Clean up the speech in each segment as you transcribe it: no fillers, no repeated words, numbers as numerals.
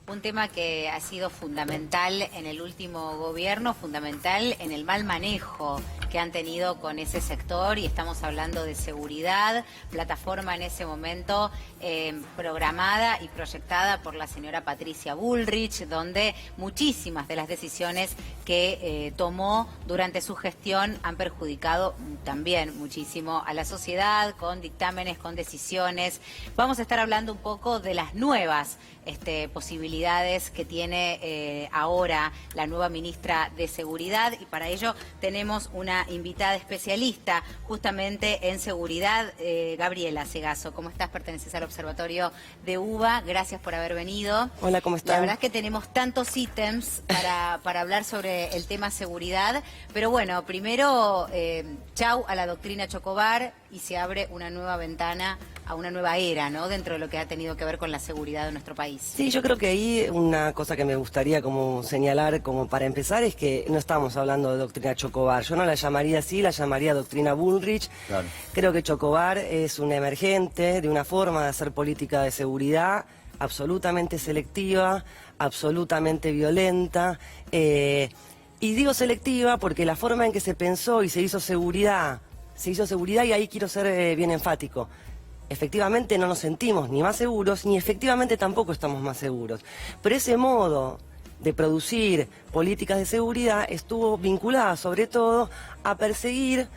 un tema que ha sido fundamental en el último gobierno, fundamental en el mal manejo que han tenido con ese sector, y estamos hablando de seguridad, plataforma en ese momento programada y proyectada por la señora Patricia Bullrich, donde muchísimas de las decisiones que tomó durante su gestión han perjudicado también muchísimo a la sociedad, con dictámenes, con decisiones. Vamos a estar hablando un poco de las nuevas posibilidades que tiene ahora la nueva ministra de Seguridad, y para ello tenemos una invitada especialista justamente en seguridad, Gabriela Segazo. ¿Cómo estás? Perteneces al Observatorio de UBA. Gracias por haber venido. Hola, ¿cómo estás? La verdad es que tenemos tantos ítems para hablar sobre el tema seguridad, pero bueno, primero, chau a la doctrina Chocobar, y se abre una nueva ventana a una nueva era, ¿no?, dentro de lo que ha tenido que ver con la seguridad de nuestro país. Sí, yo creo que ahí una cosa que me gustaría como señalar como para empezar es que no estamos hablando de doctrina Chocobar. Yo no la llamaría así, la llamaría doctrina Bullrich. Claro. Creo que Chocobar es un emergente de una forma de hacer política de seguridad absolutamente selectiva, absolutamente violenta. Y digo selectiva porque la forma en que se pensó y se hizo seguridad, y ahí quiero ser bien enfático. Efectivamente no nos sentimos ni más seguros, ni efectivamente tampoco estamos más seguros. Pero ese modo de producir políticas de seguridad estuvo vinculada sobre todo a perseguir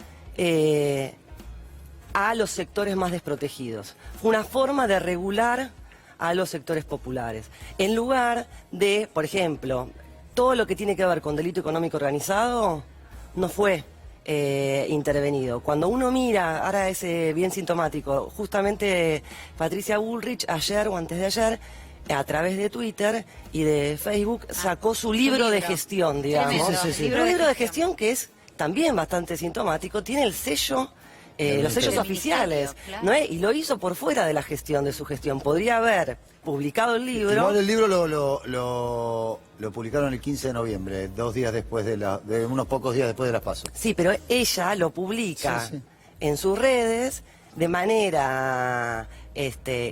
a los sectores más desprotegidos. Fue una forma de regular a los sectores populares. En lugar de, por ejemplo, todo lo que tiene que ver con delito económico organizado no fue intervenido. Cuando uno mira, ahora es bien sintomático, justamente Patricia Bullrich ayer o antes de ayer, a través de Twitter y de Facebook, sacó su libro de gestión, digamos. Un libro de gestión que es también bastante sintomático, tiene el sello, los sellos oficiales, claro, ¿no? Y lo hizo por fuera de la gestión, de su gestión. Podría haber publicado el libro. Igual el libro lo publicaron el 15 de noviembre, 2 días después de unos pocos días después de las PASO. Sí, pero ella lo publica en sus redes de manera,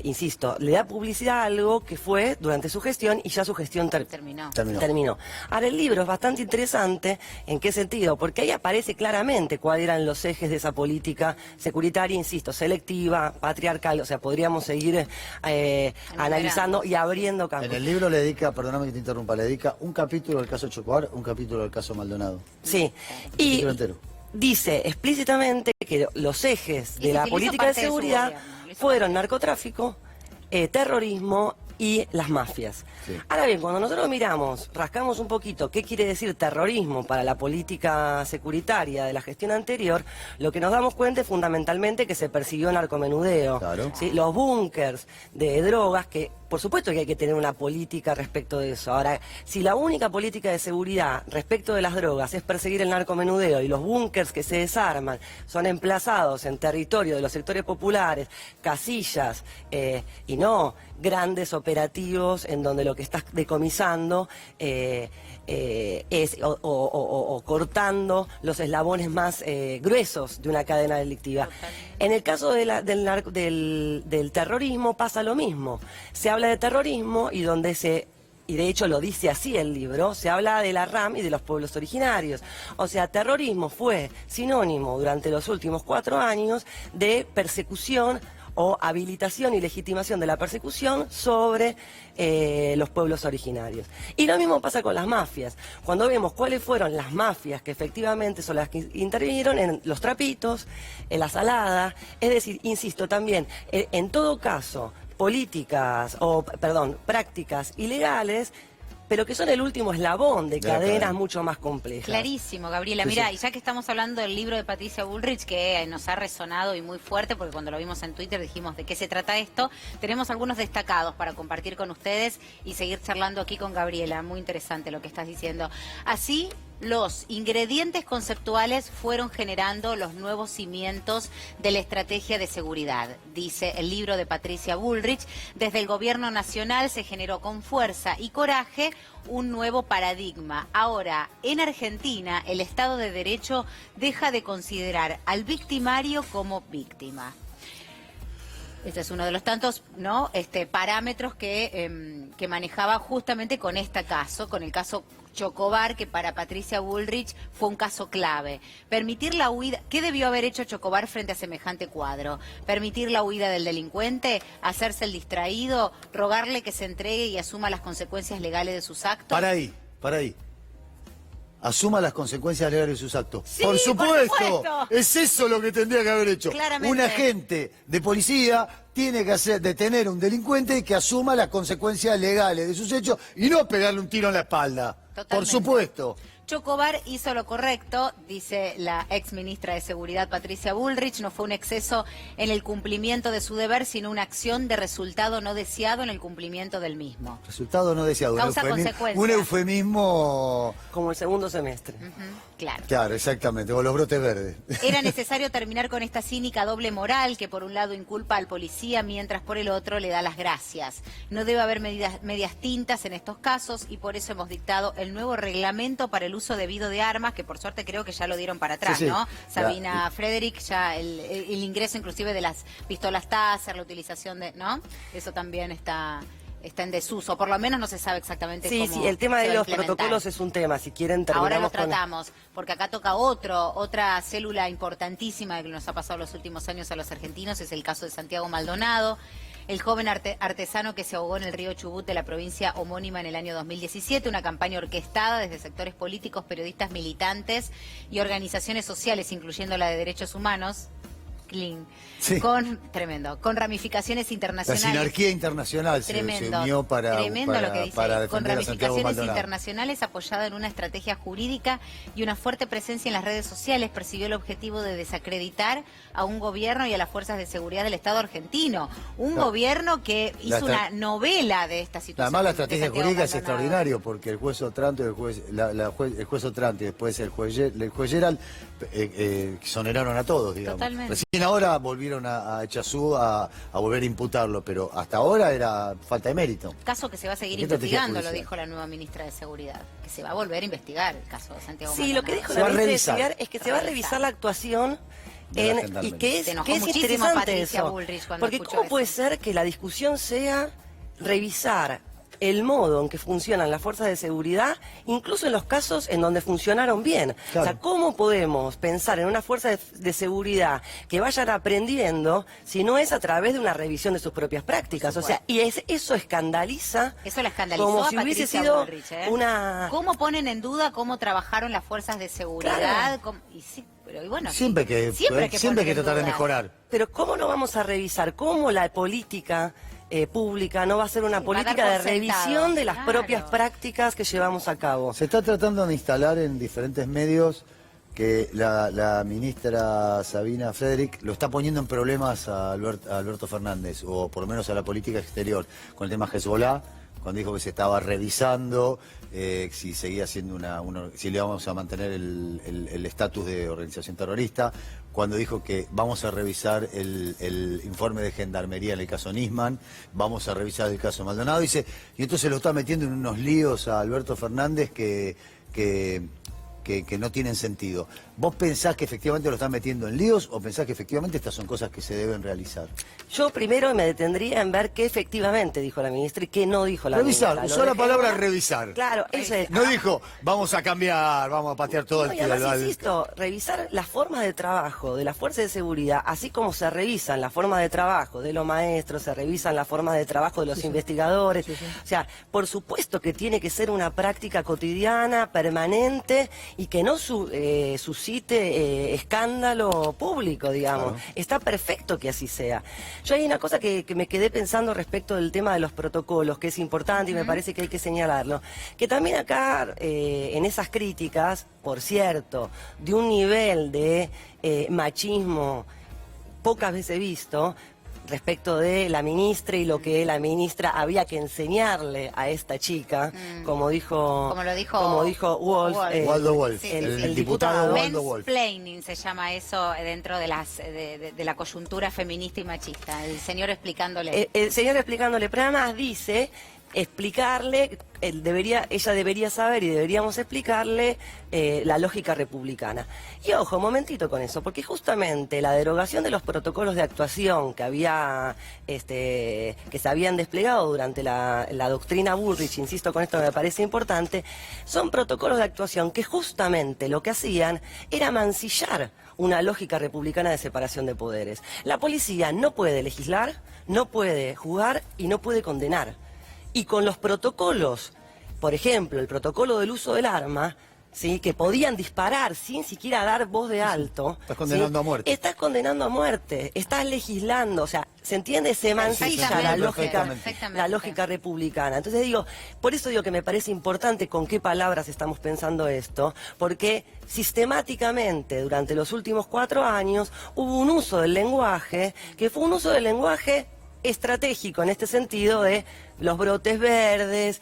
insisto, le da publicidad a algo que fue durante su gestión y ya su gestión terminó. Ahora, el libro es bastante interesante. ¿En qué sentido? Porque ahí aparece claramente cuáles eran los ejes de esa política securitaria, insisto, selectiva, patriarcal. O sea, podríamos seguir analizando y abriendo campos. En el libro le dedica, perdóname que te interrumpa, le dedica un capítulo al caso Chocobar, un capítulo al caso Maldonado. Sí. Y entero. Dice explícitamente que los ejes de la política de seguridad fueron narcotráfico, terrorismo y las mafias. Sí. Ahora bien, cuando nosotros miramos, rascamos un poquito qué quiere decir terrorismo para la política securitaria de la gestión anterior, lo que nos damos cuenta es fundamentalmente que se persiguió narcomenudeo. Claro. ¿Sí? Los búnkers de drogas, que por supuesto que hay que tener una política respecto de eso. Ahora, si la única política de seguridad respecto de las drogas es perseguir el narcomenudeo y los búnkers que se desarman son emplazados en territorio de los sectores populares, casillas y no grandes operativos en donde lo que estás decomisando es cortando los eslabones más gruesos de una cadena delictiva. En el caso del terrorismo pasa lo mismo. Se habla de terrorismo y y de hecho lo dice así el libro, se habla de la RAM y de los pueblos originarios. O sea, terrorismo fue sinónimo durante los últimos 4 años de persecución o habilitación y legitimación de la persecución sobre los pueblos originarios. Y lo mismo pasa con las mafias. Cuando vemos cuáles fueron las mafias que efectivamente son las que intervinieron en los trapitos, en la salada, es decir, insisto también, en todo caso, prácticas ilegales, pero que son el último eslabón de cadenas mucho más complejas. Clarísimo, Gabriela. Mira, y ya que estamos hablando del libro de Patricia Bullrich, que nos ha resonado y muy fuerte, porque cuando lo vimos en Twitter dijimos de qué se trata esto, tenemos algunos destacados para compartir con ustedes y seguir charlando aquí con Gabriela. Muy interesante lo que estás diciendo. Así, los ingredientes conceptuales fueron generando los nuevos cimientos de la estrategia de seguridad, dice el libro de Patricia Bullrich. Desde el gobierno nacional se generó con fuerza y coraje un nuevo paradigma. Ahora, en Argentina, el Estado de Derecho deja de considerar al victimario como víctima. Este es uno de los tantos, ¿no? Parámetros que manejaba justamente con este caso, con el caso Chocobar, que para Patricia Bullrich fue un caso clave. Permitir la huida, ¿qué debió haber hecho Chocobar frente a semejante cuadro? Permitir la huida del delincuente, hacerse el distraído, rogarle que se entregue y asuma las consecuencias legales de sus actos. Para ahí. Asuma las consecuencias legales de sus actos. Sí, por supuesto. por supuesto. Es eso lo que tendría que haber hecho. Claramente. Un agente de policía tiene que detener a un delincuente y que asuma las consecuencias legales de sus hechos y no pegarle un tiro en la espalda. Totalmente. Por supuesto. Chocobar hizo lo correcto, dice la ex ministra de Seguridad Patricia Bullrich. No fue un exceso en el cumplimiento de su deber, sino una acción de resultado no deseado en el cumplimiento del mismo. Resultado no deseado. Causa consecuencia. Un eufemismo. Como el segundo semestre. Claro. Claro, exactamente, o los brotes verdes. Era necesario terminar con esta cínica doble moral que por un lado inculpa al policía mientras por el otro le da las gracias. No debe haber medias tintas en estos casos y por eso hemos dictado el nuevo reglamento para el uso debido de armas, que por suerte creo que ya lo dieron para atrás, Sí, sí. ¿no? Sabina Frederick, ya el ingreso inclusive de las pistolas Taser, la utilización de, ¿no? Eso también está en desuso, por lo menos no se sabe exactamente Sí, cómo sí, el tema se de va a los implementar. protocolos es un tema, si quieren terminamos Ahora lo con... tratamos, porque acá toca otra célula importantísima que nos ha pasado los últimos años a los argentinos, es el caso de Santiago Maldonado, el joven artesano que se ahogó en el río Chubut de la provincia homónima en el año 2017, una campaña orquestada desde sectores políticos, periodistas militantes y organizaciones sociales, incluyendo la de derechos humanos, Sí. con ramificaciones La internacionales. sinarquía internacional se unió para lo que dice para ahí, con defender a Santiago ramificaciones Maldonado. internacionales apoyada en una estrategia jurídica y una fuerte presencia en las redes sociales, persiguió el objetivo de desacreditar a un gobierno y a las fuerzas de seguridad del Estado argentino. Un gobierno que hizo una novela de esta situación. Además, la de estrategia Santiago jurídica es Maldonado. extraordinario porque el juez Otranto y el juez Otranto y después el juez Gerald exoneraron a todos, digamos. Totalmente. Recién ahora volvieron a Echazú a volver a imputarlo, pero hasta ahora era falta de mérito. Caso que se va a seguir ¿Qué estrategia investigando, lo judicial? dijo la nueva ministra de Seguridad, que se va a volver a investigar el caso de Santiago Sí, Maldonado. lo que dijo Se la va a ministra de revisar. Seguridad es que se va a revisar la actuación De la y Gendarmería. que Se es, enojó que es muchísimo interesante Patricia eso. Bullrich cuando Porque escuchó ¿cómo eso? puede ser que la discusión sea revisar el modo en que funcionan las fuerzas de seguridad, incluso en los casos en donde funcionaron bien? Claro. O sea, ¿cómo podemos pensar en una fuerza de seguridad que vayan aprendiendo si no es a través de una revisión de sus propias prácticas? O sea, y eso escandaliza. Eso la escandalizó como a si hubiese Patricia sido Bullrich, una... ¿Cómo ponen en duda cómo trabajaron las fuerzas de seguridad? Claro. Y sí, pero y bueno, Siempre sí, que siempre hay que poner en tratar de duda. mejorar. Pero ¿cómo no vamos a revisar? ¿Cómo la política pública no va a ser una Sí, va a dar política de por sentado, revisión de las claro. propias prácticas que llevamos a cabo? Se está tratando de instalar en diferentes medios que la ministra Sabina Frederick lo está poniendo en problemas a Alberto Fernández, o por lo menos a la política exterior, con el tema Hezbollah, cuando dijo que se estaba revisando si seguía siendo si le vamos a mantener el estatus de organización terrorista, cuando dijo que vamos a revisar el informe de Gendarmería en el caso Nisman, vamos a revisar el caso Maldonado, dice, y entonces lo está metiendo en unos líos a Alberto Fernández que no tienen sentido. ¿Vos pensás que efectivamente lo están metiendo en líos o pensás que efectivamente estas son cosas que se deben realizar? Yo primero me detendría en ver qué efectivamente dijo la ministra y qué no dijo la Revisar, ministra. usó la palabra Hezbollah, revisar. Claro, eso es. No dijo, vamos a cambiar, vamos a patear todo No, el y además, insisto, revisar las formas de trabajo de las fuerzas de seguridad, así como se revisan las formas de trabajo de los maestros, se revisan las formas de trabajo de los investigadores. O sea, por supuesto que tiene que ser una práctica cotidiana, permanente y que no suscite escándalo público, digamos. Claro. Está perfecto que así sea. Yo hay una cosa que me quedé pensando respecto del tema de los protocolos, que es importante y me parece que hay que señalarlo, que también acá en esas críticas, por cierto, de un nivel de machismo pocas veces visto, respecto de la ministra y lo que la ministra había que enseñarle a esta chica, como lo dijo Wolf, Waldo Wolf, Sí, el diputado Waldo Wolf. Mansplaining se llama eso dentro de la coyuntura feminista y machista. El señor explicándole. el señor explicándole, pero además dice explicarle, ella debería saber y deberíamos explicarle la lógica republicana. Y ojo, un momentito con eso, porque justamente la derogación de los protocolos de actuación que se habían desplegado durante la doctrina Bullrich, insisto con esto me parece importante, son protocolos de actuación que justamente lo que hacían era mancillar una lógica republicana de separación de poderes. La policía no puede legislar, no puede juzgar y no puede condenar. Y con los protocolos, por ejemplo, el protocolo del uso del arma, ¿sí?, que podían disparar sin siquiera dar voz de alto. Estás condenando a muerte. Estás condenando a muerte, estás legislando, o sea, ¿se entiende? Se mancilla la lógica republicana. Entonces digo, por eso digo que me parece importante con qué palabras estamos pensando esto, porque sistemáticamente durante los últimos 4 años hubo un uso del lenguaje, que fue un uso del lenguaje estratégico en este sentido de los brotes verdes,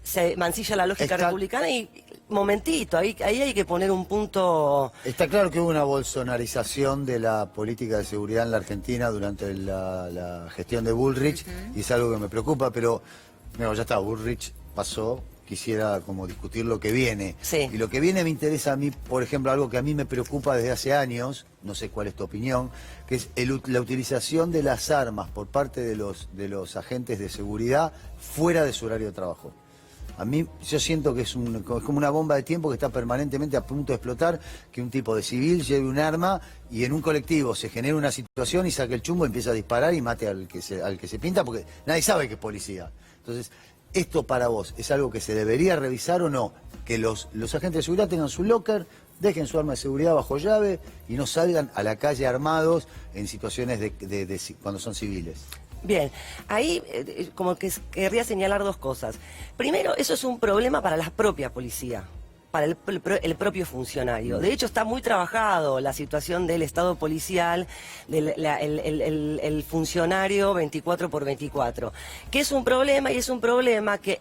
se mancilla la lógica republicana y momentito, ahí hay que poner un punto. Está claro que hubo una bolsonarización de la política de seguridad en la Argentina durante la gestión de Bullrich, y es algo que me preocupa, pero no, ya está, Bullrich pasó. Quisiera como discutir lo que viene. Sí. Y lo que viene me interesa a mí, por ejemplo, algo que a mí me preocupa desde hace años, no sé cuál es tu opinión, que es la utilización de las armas por parte de los agentes de seguridad fuera de su horario de trabajo. A mí, yo siento que es como una bomba de tiempo que está permanentemente a punto de explotar, que un tipo de civil lleve un arma y en un colectivo se genera una situación y saque el chumbo, empieza a disparar y mate al que se pinta, porque nadie sabe que es policía. Entonces, ¿esto para vos es algo que se debería revisar o no? Que los agentes de seguridad tengan su locker, dejen su arma de seguridad bajo llave y no salgan a la calle armados en situaciones cuando son civiles. Bien, ahí como que querría señalar 2 cosas. Primero, eso es un problema para la propia policía, para el propio funcionario. De hecho, está muy trabajado la situación del estado policial, el funcionario 24x24, que es un problema y es un problema que...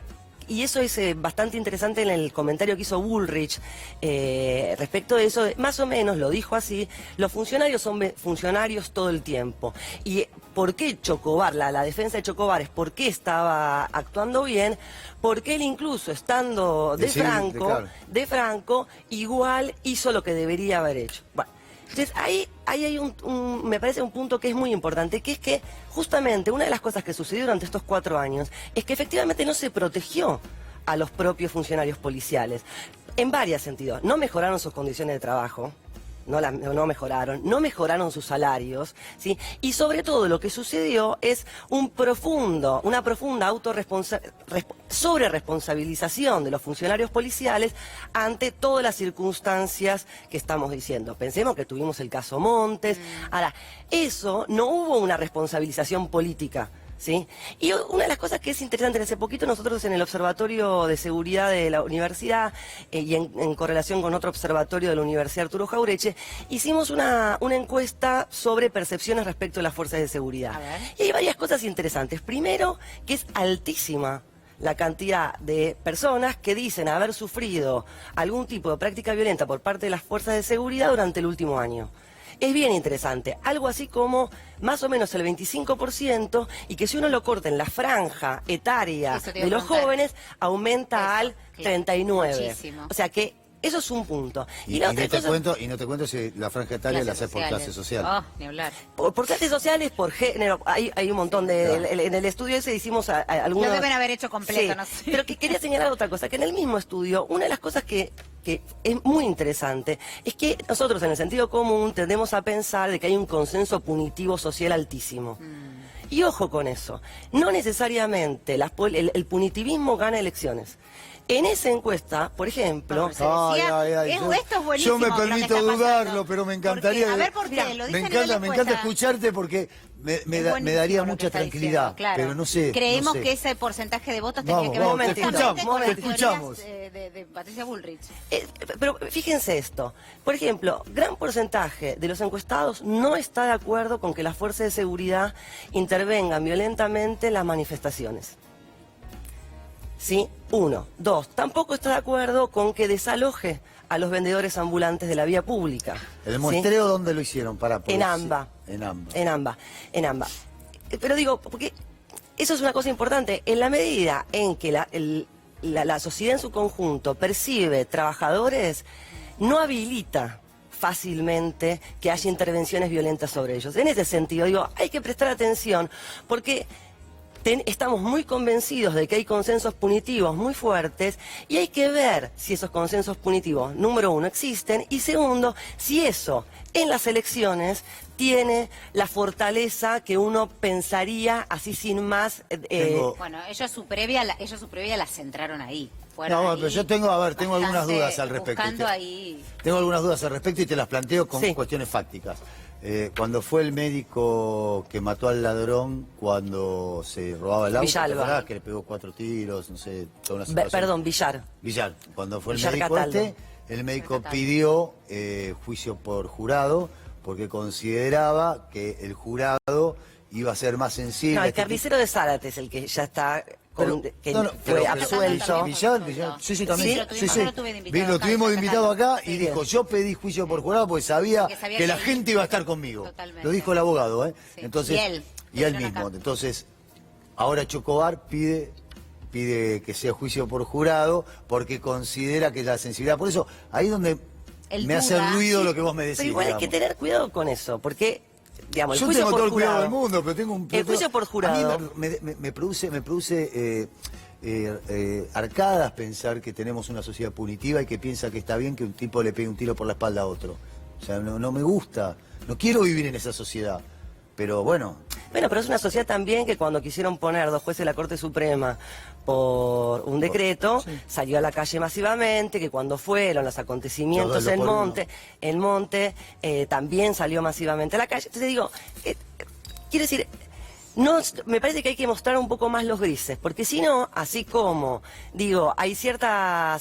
Y eso es bastante interesante en el comentario que hizo Bullrich respecto de eso. Más o menos lo dijo así, los funcionarios son funcionarios todo el tiempo. ¿Y por qué Chocobar, la defensa de Chocobar es por qué estaba actuando bien? Porque él incluso estando de Franco, igual hizo lo que debería haber hecho. Bueno, entonces ahí hay me parece un punto que es muy importante, que es que justamente una de las cosas que sucedió durante estos 4 años es que efectivamente no se protegió a los propios funcionarios policiales, en varios sentidos. No mejoraron sus condiciones de trabajo, no mejoraron sus salarios, ¿sí? Y sobre todo lo que sucedió es una profunda sobreresponsabilización de los funcionarios policiales ante todas las circunstancias que estamos diciendo. Pensemos que tuvimos el caso Montes. Ahora, eso no hubo una responsabilización política, ¿sí? Y una de las cosas que es interesante, hace poquito nosotros en el Observatorio de Seguridad de la Universidad y en correlación con otro observatorio de la Universidad Arturo Jaureche, hicimos una encuesta sobre percepciones respecto a las fuerzas de seguridad. Y hay varias cosas interesantes. Primero, que es altísima la cantidad de personas que dicen haber sufrido algún tipo de práctica violenta por parte de las fuerzas de seguridad durante el último año. Es bien interesante, algo así como más o menos el 25%, y que si uno lo corta en la franja etaria de los jóvenes, aumenta al 39%. Muchísimo. O sea que eso es un punto. Y no te cuento si la franja etaria la haces por clase social. Oh, ni hablar. Por clases sociales, por género, hay un montón de... En el estudio ese hicimos algunos... Lo deben haber hecho completo, sí, no sé. pero que quería señalar otra cosa, que en el mismo estudio, una de las cosas que es muy interesante es que nosotros en el sentido común tendemos a pensar de que hay un consenso punitivo social altísimo. Y ojo con eso, no necesariamente el punitivismo gana elecciones. En esa encuesta, por ejemplo... Esto es buenísimo. Yo me permito dudarlo, pero me encantaría... A ver, ¿por qué? Lo me dicen en la encanta encuesta. escucharte porque me daría mucha tranquilidad, claro. pero no sé. Creemos no sé. que ese porcentaje de votos Vamos, tenía que ver vamos, te justamente con las escuchamos. teorías de Patricia Bullrich. Pero fíjense esto, por ejemplo, gran porcentaje de los encuestados no está de acuerdo con que las fuerzas de seguridad intervengan violentamente en las manifestaciones. ¿Sí? 1. 2. Tampoco está de acuerdo con que desaloje a los vendedores ambulantes de la vía pública. ¿El muestreo dónde lo hicieron? En AMBA. En AMBA. En AMBA. Pero digo, porque eso es una cosa importante. En la medida en que la sociedad en su conjunto percibe trabajadores, no habilita fácilmente que haya intervenciones violentas sobre ellos. En ese sentido, digo, hay que prestar atención porque estamos muy convencidos de que hay consensos punitivos muy fuertes y hay que ver si esos consensos punitivos, número uno, existen y segundo, si eso en las elecciones tiene la fortaleza que uno pensaría así sin más. Bueno, ellos su previa la centraron ahí. No, pero yo tengo algunas dudas al respecto. Tengo algunas dudas al respecto y te las planteo con cuestiones fácticas. Cuando fue el médico que mató al ladrón cuando se robaba el auto, Villalba, que le pegó 4 tiros, no sé, toda una situación. Villar. Cuando fue Villar el médico Cataldo. el médico pidió juicio por jurado porque consideraba que el jurado iba a ser más sensible. No, el carnicero de Zárate es el que ya está fue absuelto. Villar, sí, también. Lo tuvimos de invitado acá y dijo, yo pedí juicio por jurado porque sabía que la gente iba a estar conmigo. Totalmente. Lo dijo el abogado, ¿eh? Sí. Entonces, y él mismo. Entonces, ahora Chocobar pide que sea juicio por jurado porque considera que la sensibilidad. Por eso, ahí donde me hace ruido lo que vos me decís. Pero igual hay que tener cuidado con eso, porque digamos, yo tengo todo el cuidado del mundo, pero tengo un... El juicio por jurado. A mí me produce arcadas pensar que tenemos una sociedad punitiva y que piensa que está bien que un tipo le pegue un tiro por la espalda a otro. O sea, no me gusta, no quiero vivir en esa sociedad. Pero bueno... Bueno, pero es una sociedad también que cuando quisieron poner 2 jueces de la Corte Suprema por un decreto, salió a la calle masivamente, que cuando fueron los acontecimientos en Monte, también salió masivamente a la calle. Entonces digo, quiero decir, me parece que hay que mostrar un poco más los grises, porque si no, así como, digo, hay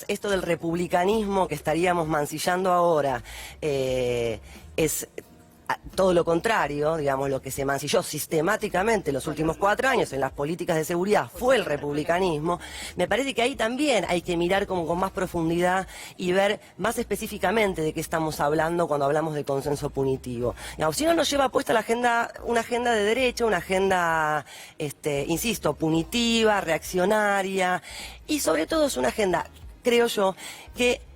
esto del republicanismo que estaríamos mancillando ahora, es todo lo contrario, digamos, lo que se mancilló sistemáticamente en los últimos 4 años en las políticas de seguridad fue el republicanismo. Me parece que ahí también hay que mirar como con más profundidad y ver más específicamente de qué estamos hablando cuando hablamos de consenso punitivo. Digamos, si no nos lleva puesta una agenda de derecha, una agenda, insisto, punitiva, reaccionaria, y sobre todo es una agenda, creo yo, que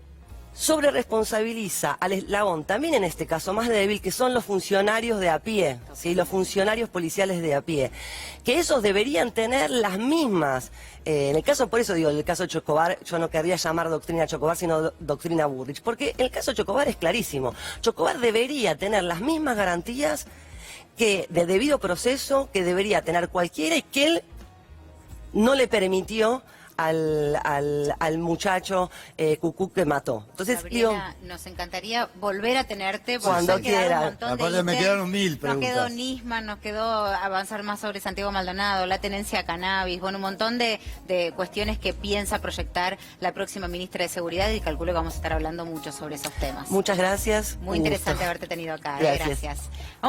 sobre responsabiliza al eslabón, también en este caso más débil, que son los funcionarios de a pie, ¿sí? Los funcionarios policiales de a pie, que esos deberían tener las mismas, en el caso, por eso digo, en el caso Chocobar, yo no querría llamar doctrina Chocobar, sino doctrina Burrich, porque en el caso Chocobar es clarísimo, Chocobar debería tener las mismas garantías que de debido proceso que debería tener cualquiera y que él no le permitió al muchacho Cucú que mató. Entonces, Gabriela, nos encantaría volver a tenerte cuando quieran. Aparte me quedaron 1000 preguntas. Nos quedó Nisman, nos quedó avanzar más sobre Santiago Maldonado, la tenencia de cannabis, bueno, un montón de cuestiones que piensa proyectar la próxima ministra de Seguridad y calculo que vamos a estar hablando mucho sobre esos temas. Muchas gracias. Muy interesante haberte tenido acá. Gracias. Gracias.